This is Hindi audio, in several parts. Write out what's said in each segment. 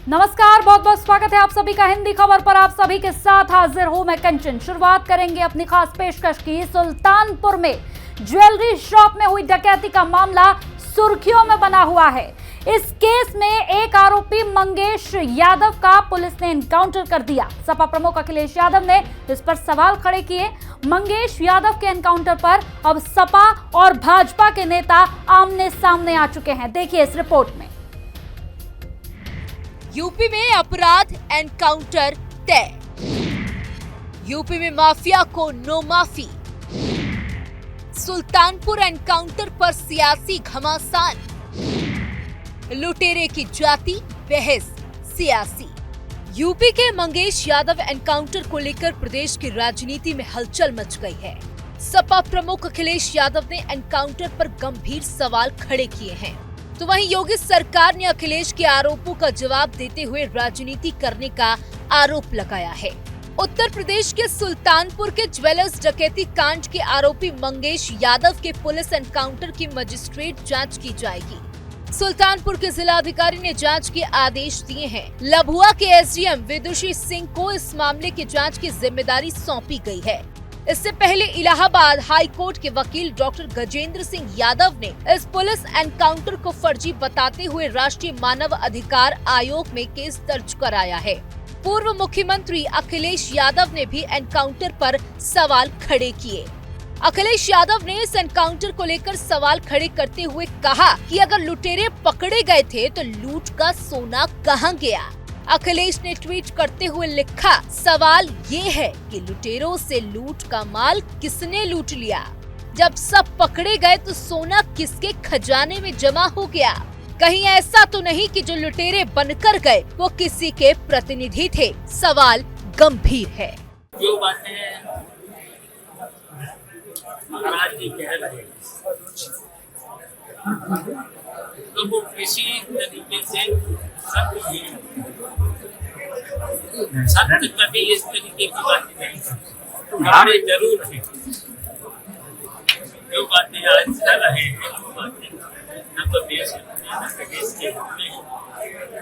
नमस्कार, बहुत बहुत स्वागत है आप सभी का हिंदी खबर पर। आप सभी के साथ हाजिर हूं मैं कंचन। शुरुआत करेंगे अपनी खास पेशकश की। सुल्तानपुर में ज्वेलरी शॉप में हुई डकैती का मामला सुर्खियों में बना हुआ है। इस केस में एक आरोपी मंगेश यादव का पुलिस ने एनकाउंटर कर दिया। सपा प्रमुख अखिलेश यादव ने इस पर सवाल खड़े किए। मंगेश यादव के एनकाउंटर पर अब सपा और भाजपा के नेता आमने सामने आ चुके हैं। देखिए इस रिपोर्ट में। यूपी में अपराध एनकाउंटर तय। यूपी में माफिया को नो माफी। सुल्तानपुर एनकाउंटर पर सियासी घमासान। लुटेरे की जाति बहस सियासी। यूपी के मंगेश यादव एनकाउंटर को लेकर प्रदेश की राजनीति में हलचल मच गई है। सपा प्रमुख अखिलेश यादव ने एनकाउंटर पर गंभीर सवाल खड़े किए हैं, तो वहीं योगी सरकार ने अखिलेश के आरोपों का जवाब देते हुए राजनीति करने का आरोप लगाया है। उत्तर प्रदेश के सुल्तानपुर के ज्वेलर्स डकैती कांड के आरोपी मंगेश यादव के पुलिस एनकाउंटर की मजिस्ट्रेट जांच की जाएगी। सुल्तानपुर के जिलाधिकारी ने जांच के आदेश दिए हैं। लभुआ के एसडीएम विदुषी सिंह को इस मामले की जांच की जिम्मेदारी सौंपी गई है। इससे पहले इलाहाबाद हाई कोर्ट के वकील डॉक्टर गजेंद्र सिंह यादव ने इस पुलिस एनकाउंटर को फर्जी बताते हुए राष्ट्रीय मानव अधिकार आयोग में केस दर्ज कराया है। पूर्व मुख्यमंत्री अखिलेश यादव ने भी एनकाउंटर पर सवाल खड़े किए। अखिलेश यादव ने इस एनकाउंटर को लेकर सवाल खड़े करते हुए कहा कि अगर लुटेरे पकड़े गए थे तो लूट का सोना कहां गया। अखिलेश ने ट्वीट करते हुए लिखा, सवाल ये है कि लुटेरों से लूट का माल किसने लूट लिया। जब सब पकड़े गए तो सोना किसके खजाने में जमा हो गया। कहीं ऐसा तो नहीं कि जो लुटेरे बनकर गए वो किसी के प्रतिनिधि थे। सवाल गंभीर है। जो बातें महाराज जी कह रहे तो वो किसी तरीके से सत्य कभी इस तरीके की बातें नहीं जरूर है। जो बातें आज कर रहे हैं वो बातें न तो देश के हित में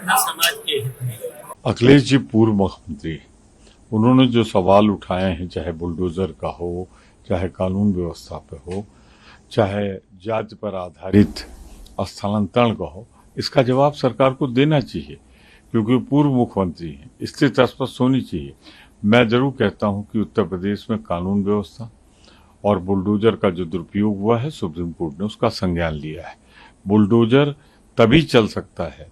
न समाज के हित में। अखिलेश जी पूर्व मुख्यमंत्री, उन्होंने जो सवाल उठाए हैं, चाहे बुलडोजर का हो, चाहे कानून व्यवस्था पे हो, चाहे जाति पर आधारित स्थानांतरण का हो, इसका जवाब सरकार को देना चाहिए क्योंकि पूर्व मुख्यमंत्री हैं। स्थिति स्पष्ट होनी चाहिए। मैं जरूर कहता हूं कि उत्तर प्रदेश में कानून व्यवस्था और बुलडोजर का जो दुरुपयोग हुआ है, सुप्रीम कोर्ट ने उसका संज्ञान लिया है। बुलडोजर तभी चल सकता है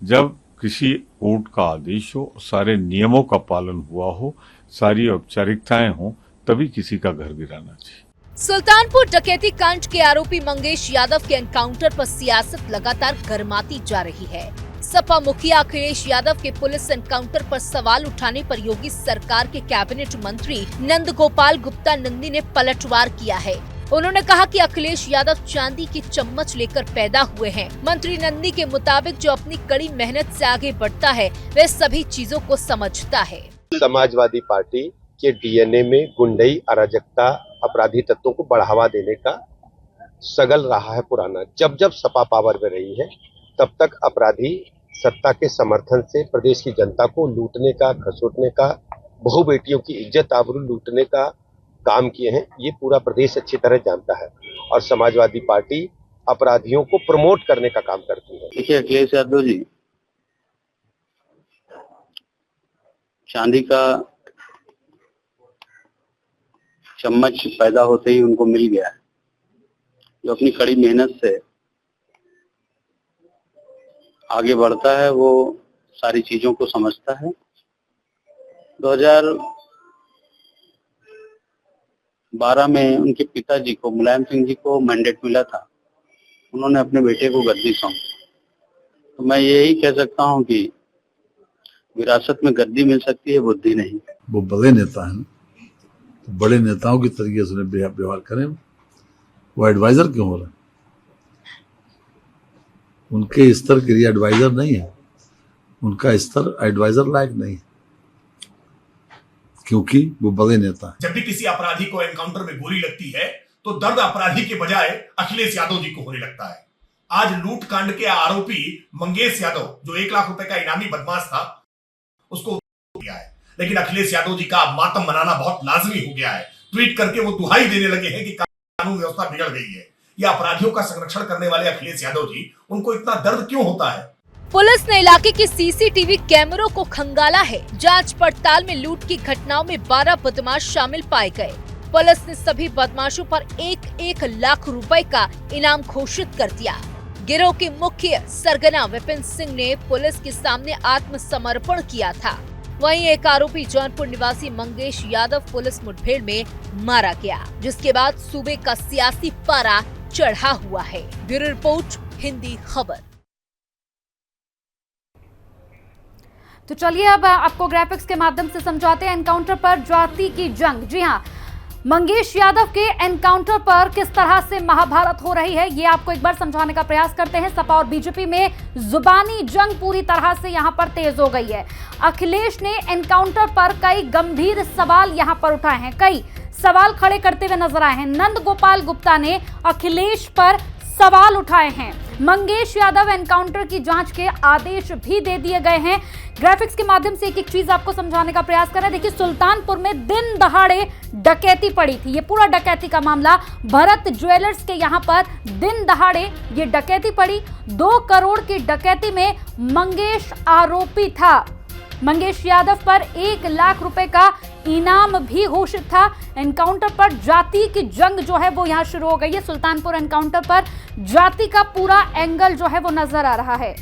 जब किसी कोर्ट का आदेश हो, सारे नियमों का पालन हुआ हो, सारी औपचारिकताएं हों, तभी किसी का घर गिराना चाहिए। सुल्तानपुर डकैती कांड के आरोपी मंगेश यादव के एनकाउंटर पर सियासत लगातार गर्माती जा रही है। सपा मुखिया अखिलेश यादव के पुलिस एनकाउंटर पर सवाल उठाने पर योगी सरकार के कैबिनेट मंत्री नंद गोपाल गुप्ता नंदी ने पलटवार किया है। उन्होंने कहा कि अखिलेश यादव चांदी की चम्मच लेकर पैदा हुए हैं। मंत्री नंदी के मुताबिक जो अपनी कड़ी मेहनत से आगे बढ़ता है वह सभी चीजों को समझता है। समाजवादी पार्टी के डीएनए में गुंडई, अराजकता, अपराधी तत्वों को बढ़ावा देने का सगल रहा है पुराना। जब जब सपा पावर में रही है तब तक अपराधी सत्ता के समर्थन से प्रदेश की जनता को लूटने का, खसोटने का, बहु बेटियों की इज्जत आबरू लूटने का काम किए हैं। ये पूरा प्रदेश अच्छी तरह जानता है और समाजवादी पार्टी अपराधियों को प्रमोट करने का काम करती है। देखिए अखिलेश यादव जी, चांदी का चम्मच पैदा होते ही उनको मिल गया है। जो अपनी कड़ी मेहनत से आगे बढ़ता है वो सारी चीजों को समझता है। 2012 में उनके पिताजी को, मुलायम सिंह जी को मैंडेट मिला था। उन्होंने अपने बेटे को गद्दी सौंपी। तो मैं यही कह सकता हूं कि विरासत में गद्दी मिल सकती है, बुद्धि नहीं। वो बड़े नेता हैं, तो बड़े नेताओं की तरीके से व्यवहार करें। वो एडवाइजर क्यों हो रहे हैं? उनके स्तर के लिए एडवाइजर नहीं है, उनका स्तर एडवाइजर लायक नहीं है क्योंकि वो बड़े नेता हैं। जब भी किसी अपराधी को एनकाउंटर में गोली लगती है तो दर्द अपराधी के बजाय अखिलेश यादव जी को होने लगता है। आज लूट कांड के आरोपी मंगेश यादव, जो 1 लाख रुपए का इनामी बदमाश था, उसको किया है। लेकिन अखिलेश यादव जी का मातम मनाना बहुत लाजमी हो गया है। ट्वीट करके वो दुहाई देने लगे हैं कि कानून व्यवस्था बिगड़ गई है। या अपराधियों का संरक्षण करने वाले अखिलेश यादव जी, उनको इतना दर्द क्यों होता है? पुलिस ने इलाके के सीसीटीवी कैमरों को खंगाला है। जांच पड़ताल में लूट की घटनाओं में 12 बदमाश शामिल पाए गए। पुलिस ने सभी बदमाशों पर 1-1 लाख रुपए का इनाम घोषित कर दिया। गिरोह के मुख्य सरगना विपिन सिंह ने पुलिस के सामने आत्मसमर्पण किया था। वहीं एक आरोपी जौनपुर निवासी मंगेश यादव पुलिस मुठभेड़ में मारा गया, जिसके बाद सूबे का सियासी पारा चढ़ा हुआ है। ब्यूरो रिपोर्ट, हिंदी खबर। तो चलिए अब आपको ग्राफिक्स के माध्यम से समझाते हैं एनकाउंटर पर जाति की जंग। जी हां, मंगेश यादव के एनकाउंटर पर किस तरह से महाभारत हो रही है, ये आपको एक बार समझाने का प्रयास करते हैं। सपा और बीजेपी में जुबानी जंग पूरी तरह से यहां पर तेज हो गई है। अखिलेश ने एनकाउंटर पर कई गंभीर सवाल यहां पर उठाए हैं, कई सवाल खड़े करते हुए नजर आए हैं। नंद गोपाल गुप्ता ने अखिलेश पर सवाल उठाए हैं। मंगेश यादव एनकाउंटर की जांच के आदेश भी दे दिए गए हैं। ग्राफिक्स के माध्यम से एक एक चीज आपको समझाने का प्रयास कर रहे हैं। देखिए, सुल्तानपुर में दिन दहाड़े डकैती पड़ी थी। ये पूरा डकैती का मामला, भरत ज्वेलर्स के यहां पर दिन दहाड़े ये डकैती पड़ी। 2 करोड़ की डकैती में मंगेश आरोपी था। मंगेश यादव पर 1 लाख रुपए का इनाम भी घोषित था। एनकाउंटर पर जाति की जंग जो है वो यहां शुरू हो गई है। सुल्तानपुर एनकाउंटर पर जाति का पूरा एंगल जो है वो नजर आ रहा है।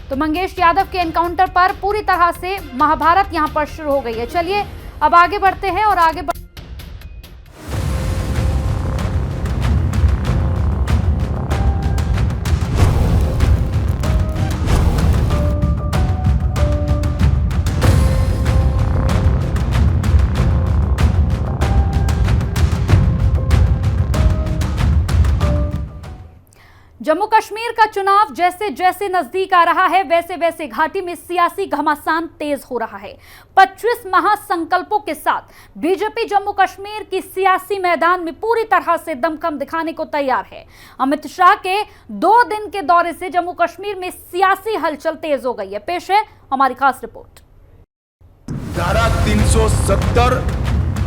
तो मंगेश यादव के एनकाउंटर पर पूरी तरह से महाभारत यहां पर शुरू हो गई है। चलिए अब आगे बढ़ते हैं और आगे जम्मू कश्मीर का चुनाव जैसे जैसे नजदीक आ रहा है, वैसे वैसे घाटी में सियासी घमासान तेज हो रहा है। 25 महासंकल्पों के साथ बीजेपी जम्मू कश्मीर की सियासी मैदान में पूरी तरह से दमखम दिखाने को तैयार है। अमित शाह के 2 दिन के दौरे से जम्मू कश्मीर में सियासी हलचल तेज हो गई है। पेश है हमारी खास रिपोर्ट। धारा 370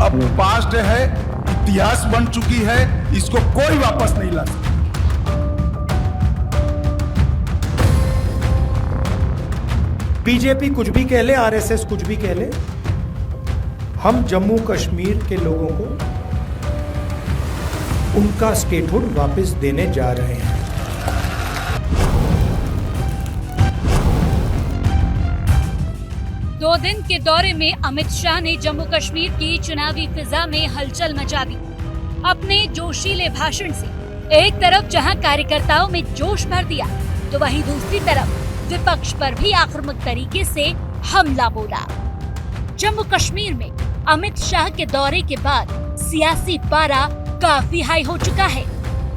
अब पास्ट है, इतिहास बन चुकी है, इसको कोई वापस नहीं ला सकता। बीजेपी कुछ भी कह ले, आरएसएस कुछ भी कह ले, हम जम्मू कश्मीर के लोगों को उनका स्टेटहुड वापस देने जा रहे हैं। दो दिन के दौरे में अमित शाह ने जम्मू कश्मीर की चुनावी फिजा में हलचल मचा दी। अपने जोशीले भाषण से एक तरफ जहां कार्यकर्ताओं में जोश भर दिया, तो वहीं दूसरी तरफ विपक्ष पर भी आक्रामक तरीके से हमला बोला। जम्मू कश्मीर में अमित शाह के दौरे के बाद सियासी पारा काफी हाई हो चुका है।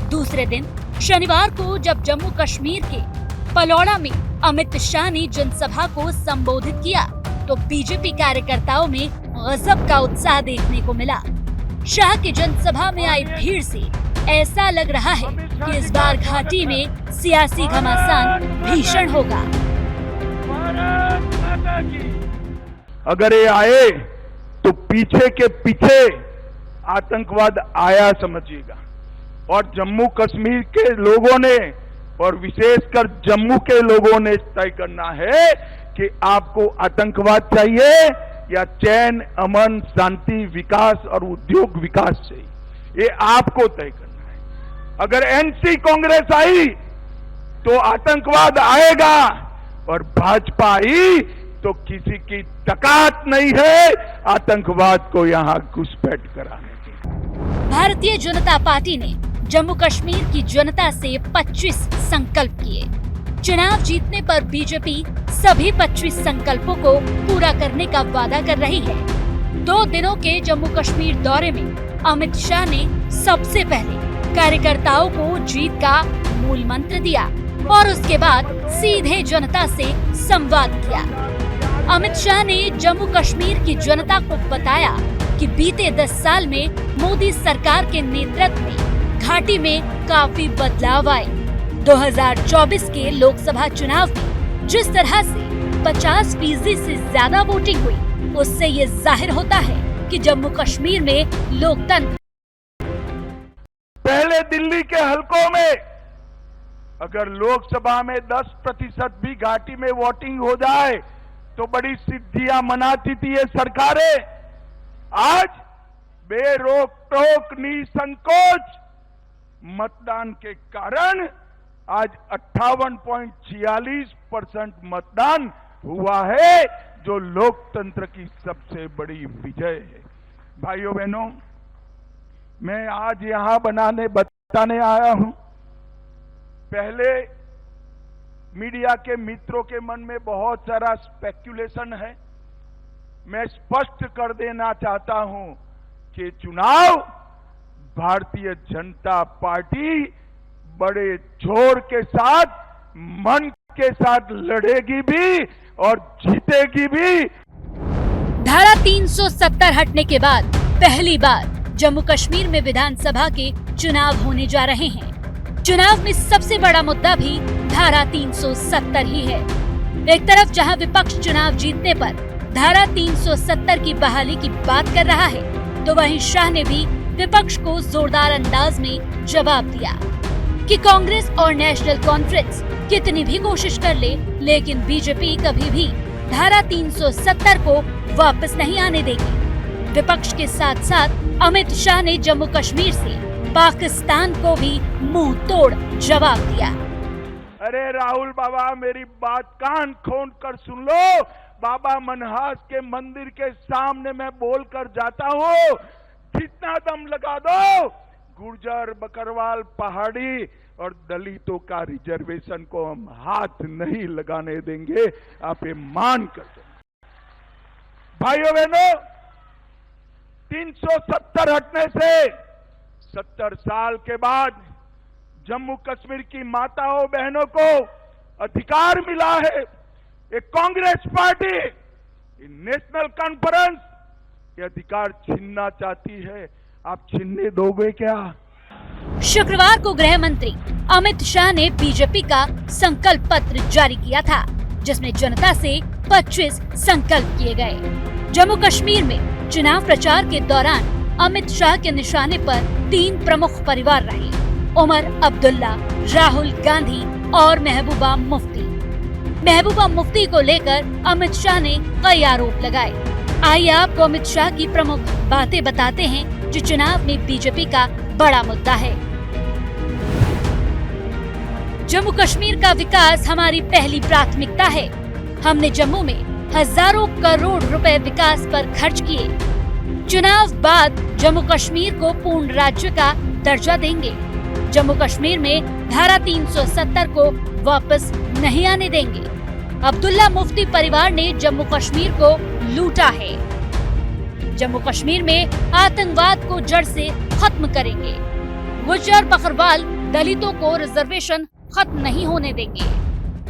दूसरे दिन शनिवार को जब जम्मू कश्मीर के पलौड़ा में अमित शाह ने जनसभा को संबोधित किया, तो बीजेपी कार्यकर्ताओं में गजब का उत्साह देखने को मिला। शाह की जनसभा में आई भीड़ से ऐसा लग रहा है कि इस बार घाटी में सियासी घमासान भीषण होगा। अगर ये आए तो पीछे के पीछे आतंकवाद आया समझिएगा। और जम्मू कश्मीर के लोगों ने और विशेषकर जम्मू के लोगों ने तय करना है कि आपको आतंकवाद चाहिए या चैन, अमन, शांति, विकास और उद्योग विकास चाहिए। ये आपको तय करना है। अगर एनसी कांग्रेस आई तो आतंकवाद आएगा और भाजपा आई तो किसी की ताकत नहीं है आतंकवाद को यहां घुसपैठ कराने की। भारतीय जनता पार्टी ने जम्मू कश्मीर की जनता से 25 संकल्प किए। चुनाव जीतने पर बीजेपी सभी 25 संकल्पों को पूरा करने का वादा कर रही है। 2 दिनों के जम्मू कश्मीर दौरे में अमित शाह ने सबसे पहले कार्यकर्ताओं को जीत का मूल मंत्र दिया और उसके बाद सीधे जनता से संवाद किया। अमित शाह ने जम्मू कश्मीर की जनता को बताया कि बीते 10 साल में मोदी सरकार के नेतृत्व में घाटी में काफी बदलाव आए। 2024 के लोकसभा चुनाव में जिस तरह से 50% से ज्यादा वोटिंग हुई, उससे ये जाहिर होता है कि जम्मू कश्मीर में लोकतंत्र पहले दिल्ली के हलकों में अगर लोकसभा में 10% भी घाटी में वोटिंग हो जाए तो बड़ी सिद्धियां मनाती थी ये सरकारें। आज बेरोक टोक निसंकोच मतदान के कारण आज 58.46% मतदान हुआ है, जो लोकतंत्र की सबसे बड़ी विजय है। भाइयों बहनों, मैं आज यहां बताने आया हूं। पहले मीडिया के मित्रों के मन में बहुत सारा स्पेक्युलेशन है। मैं स्पष्ट कर देना चाहता हूं कि चुनाव भारतीय जनता पार्टी बड़े जोर के साथ, मन के साथ लड़ेगी भी और जीतेगी भी। धारा 370 हटने के बाद पहली बार जम्मू कश्मीर में विधानसभा के चुनाव होने जा रहे हैं। चुनाव में सबसे बड़ा मुद्दा भी धारा 370 ही है। एक तरफ जहां विपक्ष चुनाव जीतने पर धारा 370 की बहाली की बात कर रहा है, तो वहीं शाह ने भी विपक्ष को जोरदार अंदाज में जवाब दिया कि कांग्रेस और नेशनल कॉन्फ्रेंस कितनी भी कोशिश कर ले, लेकिन बीजेपी कभी भी धारा 370 को वापस नहीं आने देगी। विपक्ष के साथ साथ अमित शाह ने जम्मू कश्मीर से पाकिस्तान को भी मुंह तोड़ जवाब दिया। अरे राहुल बाबा, मेरी बात कान खोल कर सुन लो। बाबा मनहास के मंदिर के सामने मैं बोल कर जाता हूँ, जितना दम लगा दो, गुर्जर, बकरवाल, पहाड़ी और दलितों का रिजर्वेशन को हम हाथ नहीं लगाने देंगे। आप ये मान कर दो। भाइयों बहनों, 370 हटने से 70 साल के बाद जम्मू कश्मीर की माताओं बहनों को अधिकार मिला है। एक कांग्रेस पार्टी, नेशनल कॉन्फ्रेंस ये अधिकार छीनना चाहती है। आप छीनने दोगे क्या? शुक्रवार को गृह मंत्री अमित शाह ने बीजेपी का संकल्प पत्र जारी किया था, जिसमें जनता से 25 संकल्प किए गए। जम्मू कश्मीर में चुनाव प्रचार के दौरान अमित शाह के निशाने पर 3 प्रमुख परिवार रहे: उमर अब्दुल्ला, राहुल गांधी और महबूबा मुफ्ती। महबूबा मुफ्ती को लेकर अमित शाह ने कई आरोप लगाए। आइए आपको अमित शाह की प्रमुख बातें बताते हैं, जो चुनाव में बीजेपी का बड़ा मुद्दा है। जम्मू कश्मीर का विकास हमारी पहली प्राथमिकता है। हमने जम्मू में हजारों करोड़ रुपए विकास पर खर्च किए। चुनाव बाद जम्मू कश्मीर को पूर्ण राज्य का दर्जा देंगे। जम्मू कश्मीर में धारा 370 को वापस नहीं आने देंगे। अब्दुल्ला मुफ्ती परिवार ने जम्मू कश्मीर को लूटा है। जम्मू कश्मीर में आतंकवाद को जड़ से खत्म करेंगे। गुर्जर, बकरवाल, दलितों को रिजर्वेशन खत्म नहीं होने देंगे।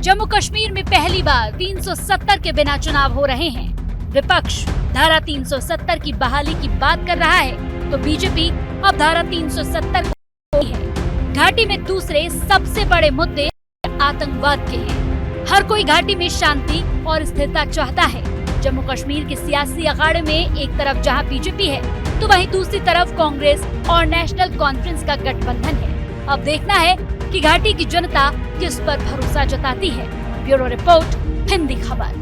जम्मू कश्मीर में पहली बार 370 के बिना चुनाव हो रहे हैं। विपक्ष धारा 370 की बहाली की बात कर रहा है, तो बीजेपी अब धारा 370 को है। घाटी में दूसरे सबसे बड़े मुद्दे आतंकवाद के हैं। हर कोई घाटी में शांति और स्थिरता चाहता है। जम्मू कश्मीर के सियासी अखाड़े में एक तरफ जहां बीजेपी है, तो वहीं दूसरी तरफ कांग्रेस और नेशनल कॉन्फ्रेंस का गठबंधन है। अब देखना है कि घाटी की जनता किस पर भरोसा जताती है। ब्यूरो रिपोर्ट, हिंदी खबर।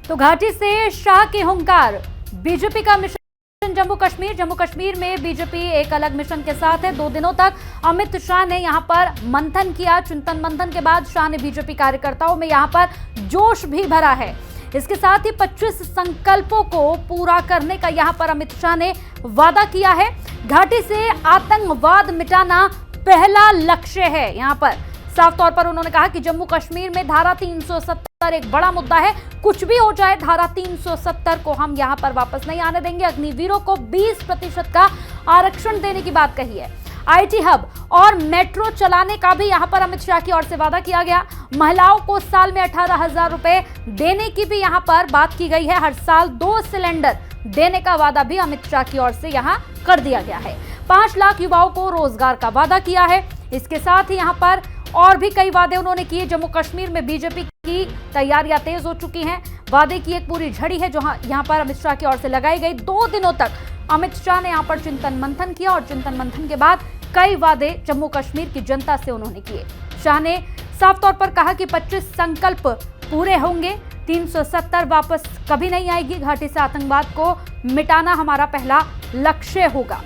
तो घाटी से शाह के हुंकार, बीजेपी का मिशन जम्मू कश्मीर में बीजेपी एक अलग मिशन के साथ है। 2 दिनों तक अमित शाह ने यहां पर मंथन किया। चिंतन मंथन के बाद शाह ने बीजेपी कार्यकर्ताओं में यहां पर जोश भी भरा है। इसके साथ ही 25 संकल्पों को पूरा करने का यहां पर अमित शाह ने वादा किया है। घाटी से आतंकवाद मिटाना पहला लक्ष्य है। यहां पर साफ तौर पर उन्होंने कहा कि जम्मू कश्मीर में धारा 370 एक बड़ा मुद्दा है। कुछ भी हो जाए, धारा 370 को हम यहां पर वापस नहीं आने देंगे। अग्निवीरों को 20% का आरक्षण देने की बात कही है। आईटी हब और मेट्रो चलाने का भी यहां पर अमित शाह की ओर से वादा किया गया। महिलाओं को साल में 18,000 रुपए देने की भी यहां पर बात की गई है। हर साल 2 सिलेंडर देने का वादा भी अमित शाह की ओर से यहां कर दिया गया है। 5 लाख युवाओं को रोजगार का वादा किया है। इसके साथ ही यहां पर और भी कई वादे उन्होंने किए। जम्मू कश्मीर में बीजेपी की तैयारियां तेज हो चुकी हैं। वादे की एक पूरी झड़ी है जो यहां पर अमित शाह की ओर से लगाई गई। 2 दिनों तक अमित शाह ने यहां पर चिंतन मंथन किया और चिंतन मंथन के बाद कई वादे जम्मू कश्मीर की जनता से उन्होंने किए। शाह ने साफ तौर पर कहा कि 25 संकल्प पूरे होंगे, 370 वापस कभी नहीं आएगी, घाटी से आतंकवाद को मिटाना हमारा पहला लक्ष्य होगा।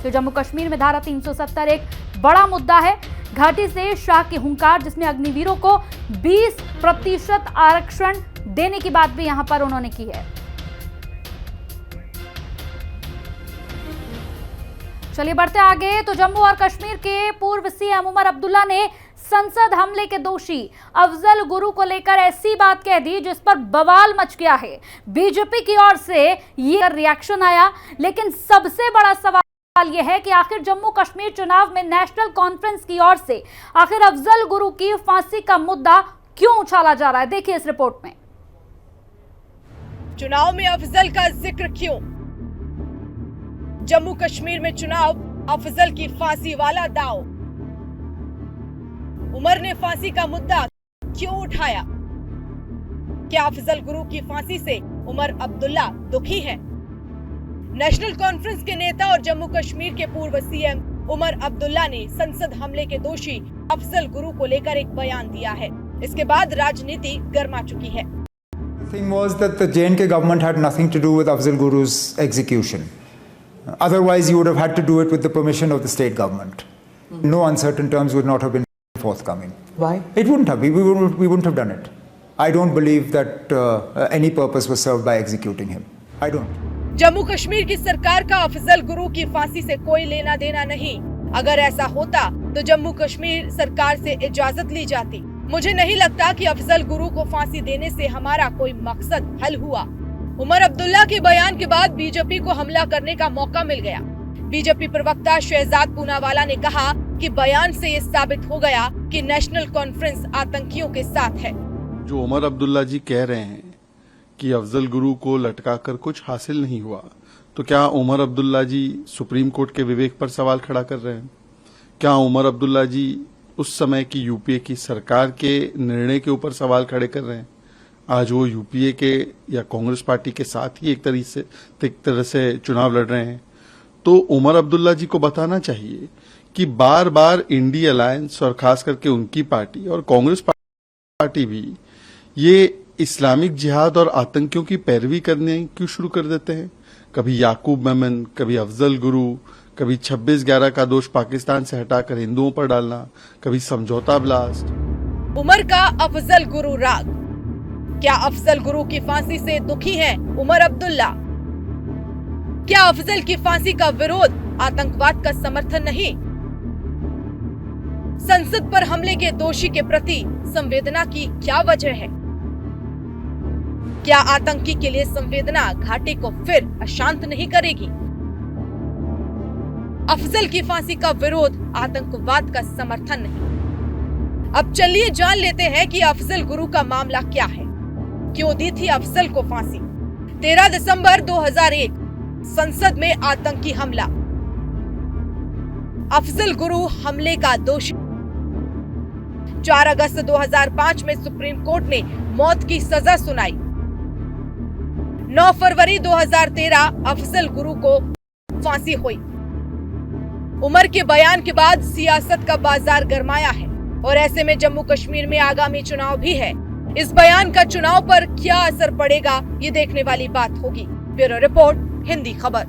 तो जम्मू कश्मीर में धारा 370 एक बड़ा मुद्दा है। घाटी से शाह की हुंकार, जिसमें अग्निवीरों को 20% आरक्षण देने की बात भी यहां पर उन्होंने की है। चलिए बढ़ते आगे। तो जम्मू और कश्मीर के पूर्व सीएम उमर अब्दुल्ला ने संसद हमले के दोषी अफजल गुरु को लेकर ऐसी बात कह दी जिस पर बवाल मच गया है। बीजेपी की ओर से ये रिएक्शन आया, लेकिन सबसे बड़ा सवाल यह है कि आखिर जम्मू कश्मीर चुनाव में नेशनल कॉन्फ्रेंस की ओर से आखिर अफजल गुरु की फांसी का मुद्दा क्यों उछाला जा रहा है। देखिए इस रिपोर्ट में। चुनाव में अफजल का जिक्र क्यों? जम्मू कश्मीर में चुनाव, अफजल की फांसी वाला दांव। उमर ने फांसी का मुद्दा क्यों उठाया? क्या अफजल गुरु की फांसी से उमर अब्दुल्ला दुखी है? नेशनल कॉन्फ्रेंस के नेता और जम्मू कश्मीर के पूर्व सीएम उमर अब्दुल्ला ने संसद हमले के दोषी अफजल गुरु को लेकर एक बयान दिया है। इसके बाद राजनीति गर्मा चुकी है। The thing was that the J&K government had nothing to do with Afzal Guru's execution. Otherwise, you would have had to do it with the permission of the state government. No uncertain terms would not have been forthcoming. Why? It wouldn't have. We wouldn't have done it. I don't believe that any purpose was served by executing him. I don't. Jammu Kashmir की सरकार का अफजल गुरु की फांसी से कोई लेना देना नहीं। अगर ऐसा होता तो जम्मू कश्मीर सरकार से इजाजत ली जाती। मुझे नहीं लगता कि अफजल गुरु को फांसी देने से हमारा कोई मकसद हल हुआ। उमर अब्दुल्ला के बयान के बाद बीजेपी को हमला करने का मौका मिल गया। बीजेपी प्रवक्ता शहजाद पूनावाला ने कहा कि बयान से ये साबित हो गया कि नेशनल कॉन्फ्रेंस आतंकियों के साथ है। जो उमर अब्दुल्ला जी कह रहे हैं कि अफजल गुरु को लटकाकर कुछ हासिल नहीं हुआ, तो क्या उमर अब्दुल्ला जी सुप्रीम कोर्ट के विवेक पर सवाल खड़ा कर रहे हैं? क्या उमर अब्दुल्ला जी उस समय की यूपीए की सरकार के निर्णय के ऊपर सवाल खड़े कर रहे हैं? आज वो यूपीए के या कांग्रेस पार्टी के साथ ही एक तरह से चुनाव लड़ रहे हैं। तो उमर अब्दुल्ला जी को बताना चाहिए कि बार बार इंडी अलायंस और खास करके उनकी पार्टी और कांग्रेस पार्टी भी ये इस्लामिक जिहाद और आतंकियों की पैरवी करने क्यों शुरू कर देते हैं। कभी याकूब मेमन, कभी अफजल गुरु, कभी 26/11 का दोष पाकिस्तान से हटाकर हिंदुओं पर डालना, कभी समझौता ब्लास्ट। उमर का अफजल गुरु राग। क्या अफजल गुरु की फांसी से दुखी है उमर अब्दुल्ला? क्या अफजल की फांसी का विरोध आतंकवाद का समर्थन नहीं? संसद पर हमले के दोषी के प्रति संवेदना की क्या वजह है? क्या आतंकी के लिए संवेदना घाटी को फिर अशांत नहीं करेगी? अफजल की फांसी का विरोध आतंकवाद का समर्थन नहीं। अब चलिए जान लेते हैं कि अफजल गुरु का मामला क्या है। क्यों दी थी अफजल को फांसी? 13 दिसंबर 2001 संसद में आतंकी हमला। अफजल गुरु हमले का दोषी। 4 अगस्त 2005 में सुप्रीम कोर्ट ने मौत की सजा सुनाई। 9 फरवरी 2013 अफजल गुरु को फांसी हुई। उमर के बयान के बाद सियासत का बाजार गरमाया है और ऐसे में जम्मू कश्मीर में आगामी चुनाव भी है। इस बयान का चुनाव पर क्या असर पड़ेगा, ये देखने वाली बात होगी। ब्यूरो रिपोर्ट, हिंदी खबर।